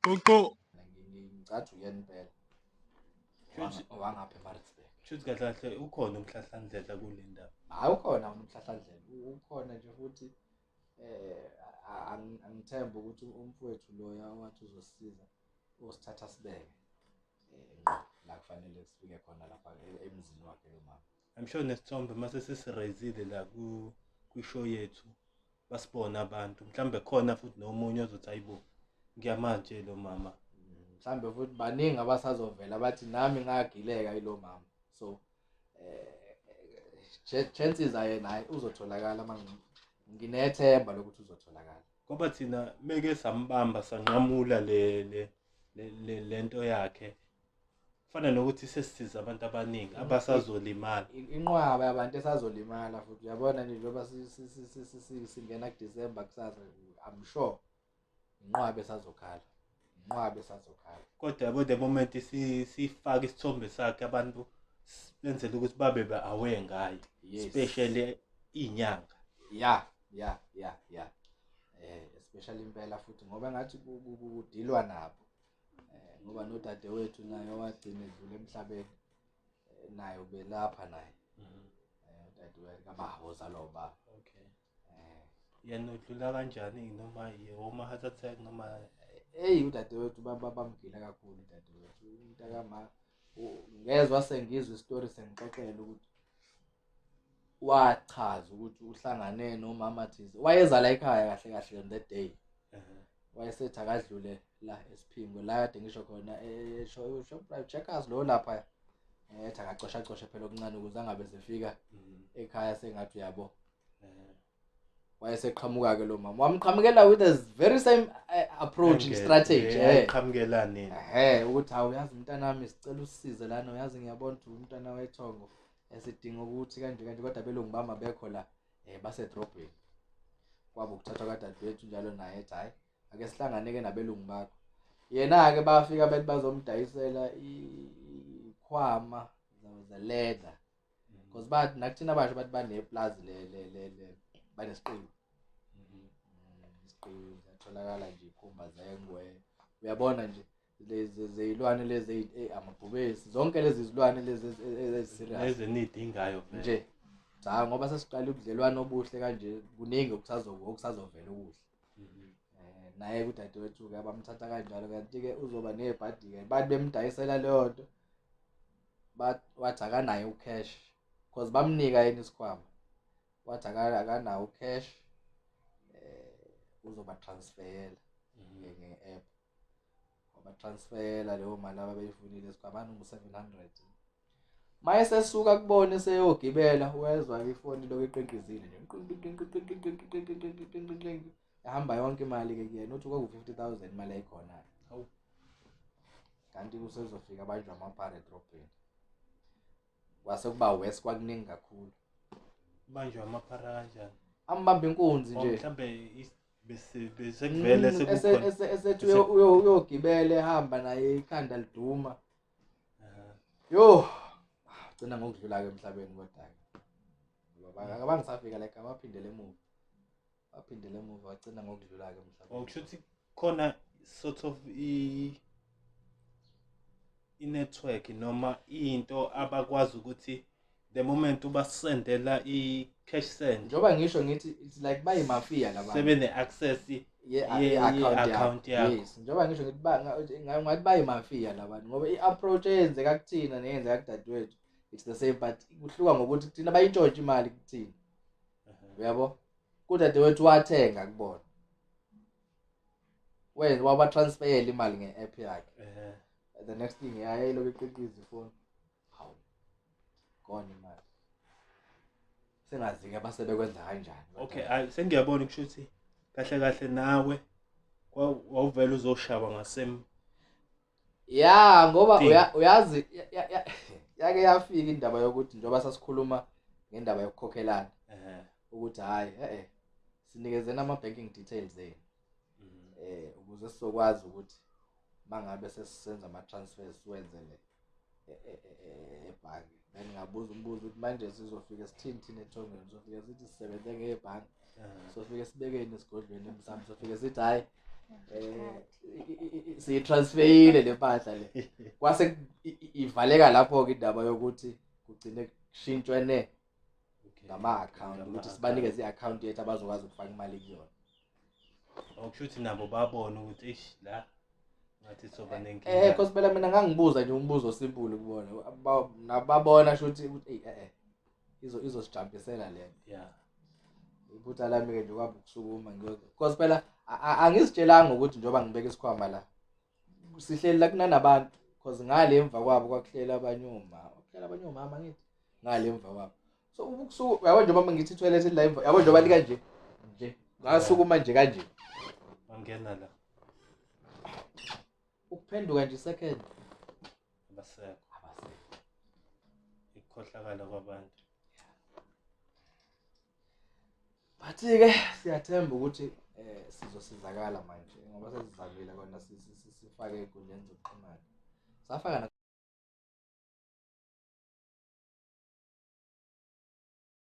Qoqo. Ngicathi uyena impela. Kusho Owangapha eMaritzburg. ukuthi kahle kahle ukhona umhlahlandlela kule ndaba. Hayi ukhona umhlahlandlela. Ukhona nje futhi angithemba ukuthi umfowethu loya wathi uzosisiza usithatha sibeke la kufanele sifike khona lapha emzini wakhe lo mama. I'm sure nesithombe mase sisirayizile la kwishow yethu basibona abantu mhlambe khona futhi nomunye ozothi ayibo ngiyamanje lo mama Mhlambe futhi baningi abasazovela bathi nami ngagileka yilo mama. So chances are naye uzotholakala nginethemba lokuthi uzotholakala. ngoba thina meke sambamba sanqamula lento yakhe kufana nokuthi sesisiza abantu abaningi abasazolimala. Inqwaba yabantu esazolimala futhi uyabona nje njengoba singena kuDisemba kusasa, I'm sure inqwaba esazokhala. Inqwaba esazokhala. Kodwa yabo the moment sifaka isithombe sakhe abantu benzele ukuthi babe aware ngayo, especially inyanga. Yeah. Especially impela futhi ngoba ngathi kudilwa nabo. Ngoba nodadewethu naye wagcina edlule emhlabeni naye ubelapha naye. Udadewethu kaBahoza lo baba. Okay. Yena udlula kanjani noma yoma heart attack noma Udadewethu bamgila kakhulu udadewethu. Umntakama ngezwe sengizwe istory sengixoxela ukuthi wachaza ukuthi uhlangane nomama thize. Wayeza la ekhaya kahle kahle on that day. Wayesethi akadlule la eSiphingo la kade ngisho khona Shoprite Checkers lo lapha. Ethi akacosha phela okuncane ukuze angabe sefika ekhaya sengathi uyabo. Wayeseqhamuka ke lo mama. Wamqhamukela with the very same approach and strategy. Qhamukelane. Ukuthi awuyazi umntanami sicela usisize lana uyazi ngiyabona ukuthi umntana wethongo esidinga ukuthi kanje kodwa belungu bama bekho la base drobheni. Kwabo ukuthathwa kadadewethu njalo naye ethi hayi ake sihlanganeke nabelungu bakho. Yena ke bafika bethi bazomdayisela ikhwama ze leather. Because bathi nakuthina abasho bathi baneplaza le banesiqiwi. Isiqiwi zatholakala nje ikhumba zengwe. Uyabona nje lezi zilwane lezi amabhubesi zonke lezi zilwane lezi eziserious ezenidingayo nje. Cha ngoba sesiqala ubudlelwano obuhle kanje kuningi okusazovela okuhle. Naye udadewethu ke abamthatha kanjalo kanti ke uzoba nezibhadi ke bathi bemdayisela leyo nto wathi akanayo ucash because bamnika yena isikhwama. Wathi akanawo ucash uzoba transferela nge-app. Ngoba transferela leyo mali ababeyifunile esikhwama ngu700. Maye sesuka kubone seyogibela wezwa ifoni lokho eqenqizile nje. Ehamba yonke imali ke kuyena uthi kwaku50,000 imali ayikhona. Hawu. Kanti kusezofika banjwa amapara edrobheni. Kwase kuba west kwakuningi kakhulu. Banjwa amapara kanjani? Ambamba inkunzi nje. Mhlambe bese kuvele sekukhona. Esethi uyogibela ehamba naye ikhanda liduma. Yo. Gcina ngokudlula ke emhlabeni kodwa ke. Ngoba abangisafika like abaphindele emuva. Baphindele emuva wagcina ngokudlula ke emhlabeni. Okusho ukuthi khona sort of i-network noma into abakwazi ukuthi the moment ubasendela i-cash send njoba ngisho ngithi it's like bayimafia labantu sebene access ye-account yakho. yes njoba ngisho ngithi ngathi bayimafia labantu ngoba i-approach eyenzeka kuthina neyenzeka kudadewethu it's the same but kuhluka ngokuthi kuthina bayintshontshe imali kuthina. Uyabo kudadewethu wathenga kubona wenza waba transferela imali nge-app yakhe. The next thing yayelo beqinqiza ifoni. Hawu gone imali. Sengazi ke basebekwenza kanjani. Okay sengiyabona kusho ukuthi kahle kahle nawe wawuvela uzoshaba ngasem. Yeah ngoba uyazi yake yafika indaba yokuthi njoba sasikhuluma ngendaba yokukhokhelana ukuthi hayi sinikezena ama banking details zenu ukuze sizokwazi ukuthi mangabe sesisenza ama transfers wenzele ebhanki. Then ngabuza umbuzo ukuthi manje sizofika sithini ethongweni sofika sithi sisebenze ngebhanki sofika sibekeni esigodlweni emsamo sofika sithi hayi siyitransferile le mpahla le kwase ivaleka lapho ke indaba yokuthi kugcine kushintshwene ngama-account ukuthi sibanikeze i-account yethu abazokwazi ukufaka imali kuyona. Okusho ukuthi nabo babona ukuthi eish la ngathi soba nenkinga. Because phela mina ngangibuza nje umbuzo osimple kubona nababona shothi izosijampisela le. Yeah. Iphutha lami ke nje kwaba ukusukuma because phela angizitshelanga ukuthi njoba ngibeka isikhwama la sihleli la kunanabantu because ngale emva kwabo kwakuhlela abanye omama ngithi ngale emva kwabo. So ukusuku yabo njoba mangithi toilet la emva yabo njoba lika nje ngasukuma nje kanje Angena la ukuphenduka nje second abasekho ikhohlakala kwabantu. But ke siyathemba ukuthi sizosizakala manje ngoba sesizamile kona sifake enkundleni zokuxhumana safaka